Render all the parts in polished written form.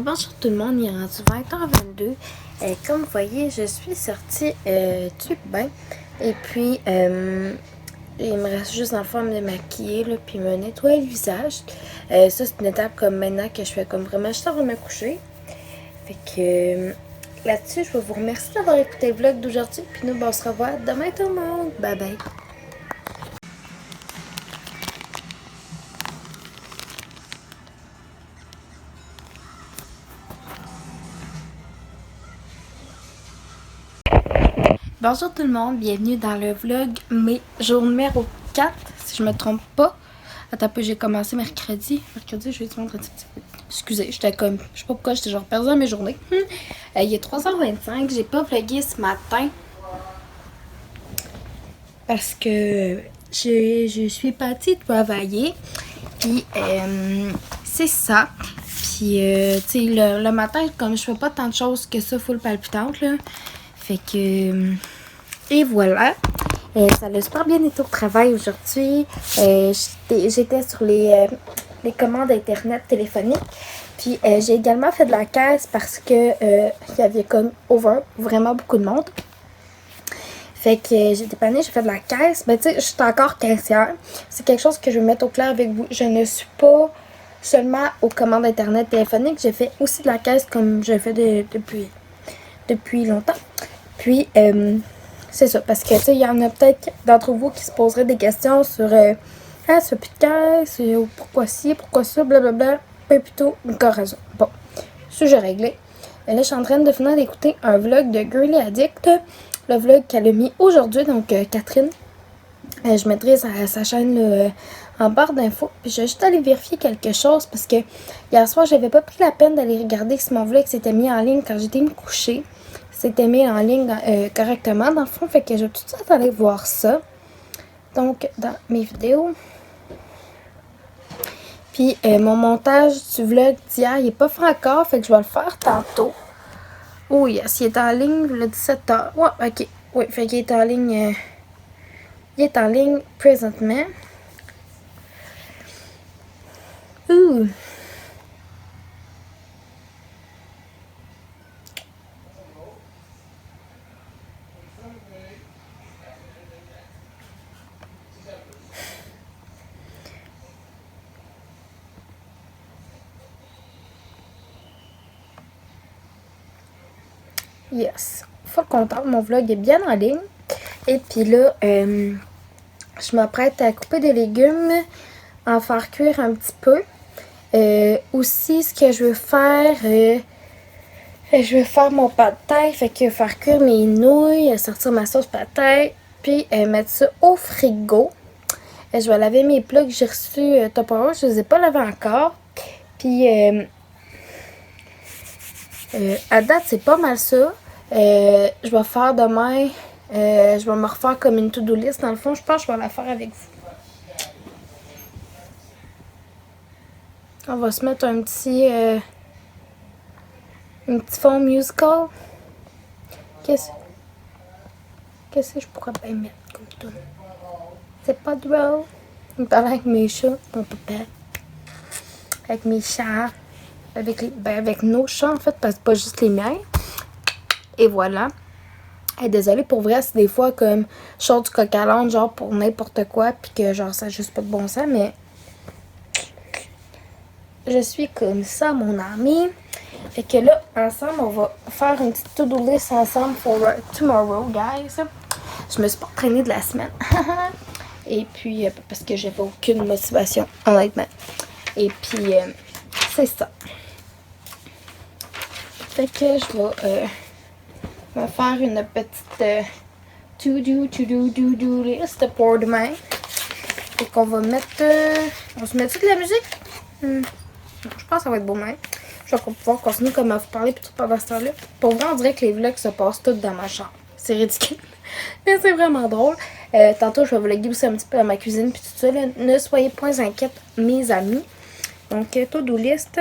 Bonjour tout le monde, il est rendu 20h22. Comme vous voyez, je suis sortie du bain. Et puis, il me reste juste dans le fond à me démaquiller, là, puis me nettoyer le visage. Ça, c'est une étape comme maintenant que je fais comme vraiment juste avant de me coucher. Fait que là-dessus, je vais vous remercier d'avoir écouté le vlog d'aujourd'hui. Puis nous, on se revoit demain tout le monde. Bye bye. Bonjour tout le monde, bienvenue dans le vlog, mais jour numéro 4, si je me trompe pas. Attends un peu, j'ai commencé mercredi, jeudi, vendredi. Excusez, j'étais comme, je sais pas pourquoi, j'étais genre perdue dans mes journées. Il est 3h25, j'ai pas vlogué ce matin. Parce que je suis partie travailler, puis c'est ça. Puis, tu sais, le matin, comme je fais pas tant de choses que ça, full palpitante, là. Fait que... et voilà. Ça a super bien été au travail aujourd'hui. J'étais sur les commandes internet téléphoniques. Puis j'ai également fait de la caisse parce que il y avait comme vraiment beaucoup de monde. Fait que j'ai dépanné, j'ai fait de la caisse. Ben tu sais, je suis encore caissière. C'est quelque chose que je vais mettre au clair avec vous. Je ne suis pas seulement aux commandes internet téléphoniques. J'ai fait aussi de la caisse comme je fais depuis longtemps. Puis, c'est ça, parce que, tu sais, il y en a peut-être d'entre vous qui se poseraient des questions sur ah, ce plus de caisse, pourquoi ci, pourquoi ça, blablabla, pas plutôt encore raison. Bon, sujet réglé. Là, je suis en train de finir d'écouter un vlog de Girly Addict, le vlog qu'elle a mis aujourd'hui, donc Catherine. Je mettrai sa chaîne là, en barre d'infos. Puis je vais juste aller vérifier quelque chose parce que hier soir, j'avais pas pris la peine d'aller regarder si mon vlog s'était mis en ligne quand j'étais me coucher. C'était mis en ligne correctement dans le fond. Fait que je vais tout de suite aller voir ça. Donc, dans mes vidéos. Puis, mon montage du vlog d'hier, il est pas fait encore. Fait que je vais le faire tantôt. Oh yes, il est en ligne le 17h. Ouais, ok. Oui, fait qu'il est en ligne. Il est en ligne présentement. Ouh. Yes. Full contente. Mon vlog est bien en ligne. Et puis là, je m'apprête à couper des légumes, en faire cuire un petit peu. Aussi, ce que je veux faire, je vais faire mon pâte de tête, fait que faire cuire mes nouilles, sortir ma sauce pâte de tête, puis mettre ça au frigo. Je vais laver mes plats que j'ai reçus Tupperware, je les ai pas lavés encore. Puis à date, c'est pas mal ça. Je vais faire demain, je vais me refaire comme une to-do list. Dans le fond, je pense que je vais la faire avec vous. On va se mettre un petit fond musical. Qu'est-ce que je pourrais bien mettre comme tout? C'est pas drôle. On parle avec mes chats, mon papa. Avec mes chats. Avec nos chats, en fait, parce que c'est pas juste les miens. Et voilà. Hey, désolée, pour vrai, c'est des fois comme je sors du coq à l'âne, genre pour n'importe quoi, puis que genre ça a juste pas de bon sens, mais je suis comme ça, mon ami. Fait que là, ensemble, on va faire une petite to-do list ensemble pour tomorrow, guys. Je me suis pas entraînée de la semaine. Et puis, parce que j'avais aucune motivation, honnêtement. Et puis, c'est ça. Fait que je vais me faire une petite to-do list pour demain. Et qu'on va mettre... on se met de la musique? Je pense que ça va être beau même. Je vais pouvoir continuer comme à vous parler puis tout pendant ce temps-là. Pour vrai, on dirait que les vlogs se passent tous dans ma chambre. C'est ridicule. Mais c'est vraiment drôle. Tantôt, je vais vlogger aussi un petit peu dans ma cuisine puis tout ça. Là. Ne soyez point inquiètes, mes amis. Donc, to-do list.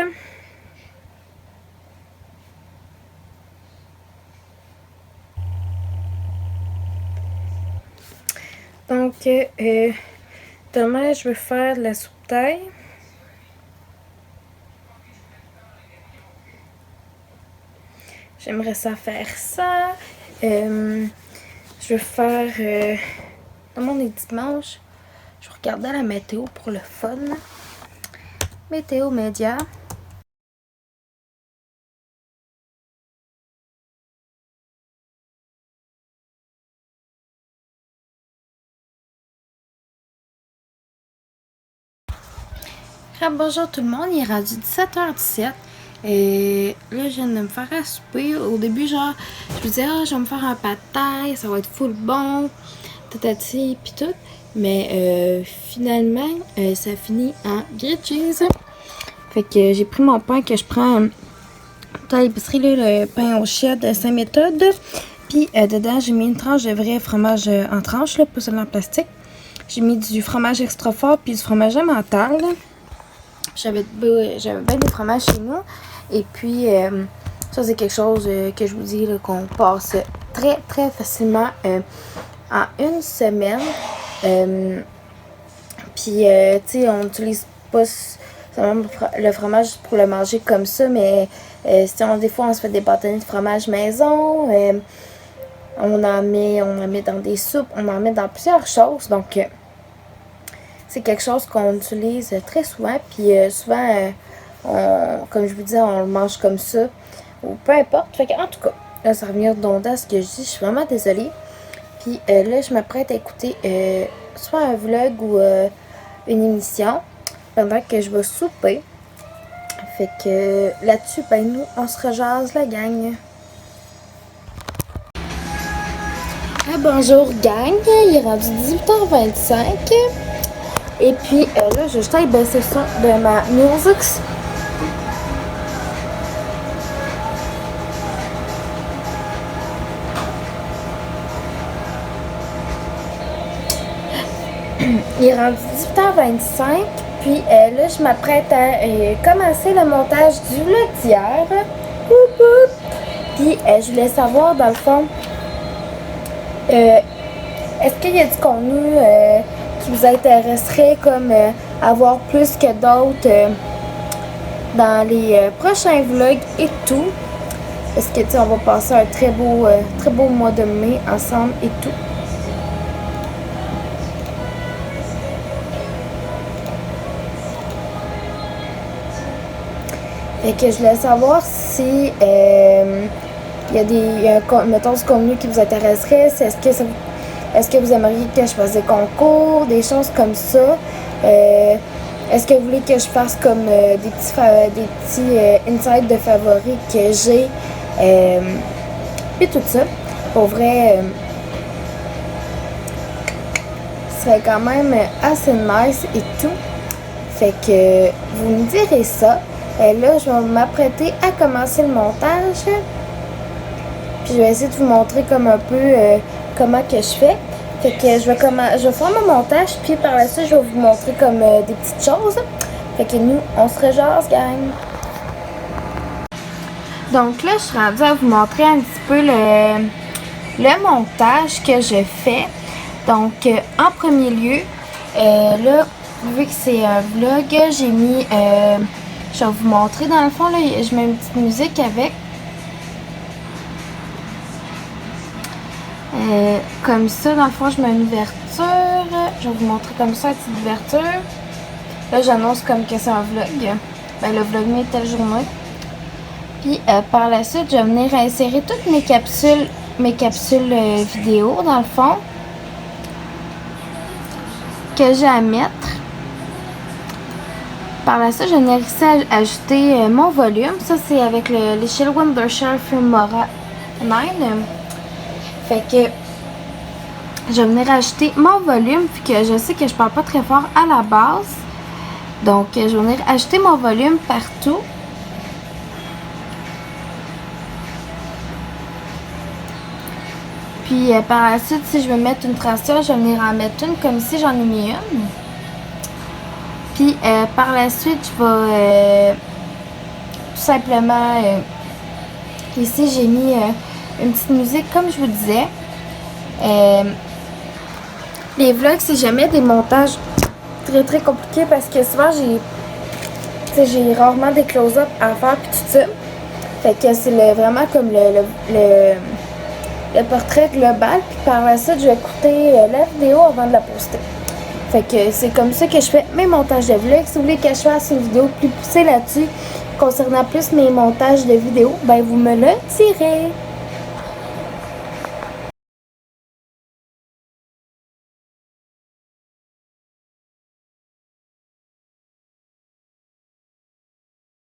Donc, demain, je vais faire de la soupe taille. j'aimerais ça faire ça. Je vais faire... Comme on est dimanche, je vais regarder la météo pour le fun. Météo média. Bonjour tout le monde, il est rendu 17h17 et là je viens de me faire à souper. Au début genre je me disais je vais me faire un pad thai, ça va être full bon, tatati pis tout, mais finalement ça finit en grilled cheese. Fait que j'ai pris mon pain que je prends à l'épicerie, le pain au chia de Saint-Méthode, puis dedans j'ai mis une tranche de vrai fromage en tranche, là, pas seulement en plastique. J'ai mis du fromage extra fort puis du fromage emmental. J'avais bien des fromages chez nous. Et puis, ça, c'est quelque chose que je vous dis qu'on passe très, très facilement en une semaine. Puis, tu sais, on n'utilise pas seulement le fromage pour le manger comme ça, mais des fois, on se fait des bâtonnets de fromage maison. On en met dans des soupes, on en met dans plusieurs choses. Donc, c'est quelque chose qu'on utilise très souvent, puis souvent, comme je vous disais, on le mange comme ça, ou peu importe. Fait que, en tout cas, là, ça revient redondant à ce que je dis, je suis vraiment désolée. Puis là, je m'apprête à écouter soit un vlog ou une émission pendant que je vais souper. Fait que là-dessus, ben nous, on se rejase la gang. Bonjour gang, il est rendu 18h25. Et puis là, je vais juste aller baisser le son de ma musique. Il est rendu 18h25. Puis là, je m'apprête à commencer le montage du vlog d'hier. Puis je voulais savoir, dans le fond, est-ce qu'il y a du contenu qui vous intéresserait, comme avoir plus que d'autres dans les prochains vlogs et tout? Parce que, tu sais, on va passer un très beau mois de mai ensemble et tout. Fait que je voulais savoir si il y a mettons, du contenu qui vous intéresserait. Est-ce que vous aimeriez que je fasse des concours, des choses comme ça? Est-ce que vous voulez que je fasse comme des petits insights de favoris que j'ai? Puis tout ça. Pour vrai, ce serait quand même assez nice et tout. Fait que vous me direz ça. Là, je vais m'apprêter à commencer le montage. Puis je vais essayer de vous montrer comme un peu comment que je fais. Fait que je vais faire mon montage, puis par la suite, je vais vous montrer comme des petites choses. Fait que nous, on se rejase, gang. Donc là, je suis rendue à vous montrer un petit peu le montage que je fais. Donc, en premier lieu, là, vu que c'est un vlog, j'ai mis... je vais vous montrer, dans le fond, là, je mets une petite musique avec. Comme ça, dans le fond, je mets une ouverture. Je vais vous montrer comme ça, une petite ouverture. Là, j'annonce comme que c'est un vlog. Ben, le vlog est telle journée. Puis, par la suite, je vais venir insérer toutes mes capsules vidéo, dans le fond, que j'ai à mettre. Par la suite, je vais venir ici ajouter mon volume. Ça, c'est avec l'échelle Wondershare Filmora 9. Fait que je vais venir ajouter mon volume, puis que je sais que je parle pas très fort à la base. Donc, je vais venir ajouter mon volume partout. Puis, par la suite, si je veux mettre une transition, je vais venir en mettre une comme si j'en ai mis une. Puis, par la suite, je vais tout simplement... ici, j'ai mis une petite musique, comme je vous disais. Les vlogs, c'est jamais des montages très très compliqués parce que souvent j'ai rarement des close-up à faire puis tout ça. Fait que c'est vraiment comme le portrait global. Puis par la suite, je vais écouter la vidéo avant de la poster. Fait que c'est comme ça que je fais mes montages de vlog. Si vous voulez que je fasse une vidéo plus poussée là-dessus, concernant plus mes montages de vidéos, ben vous me le direz.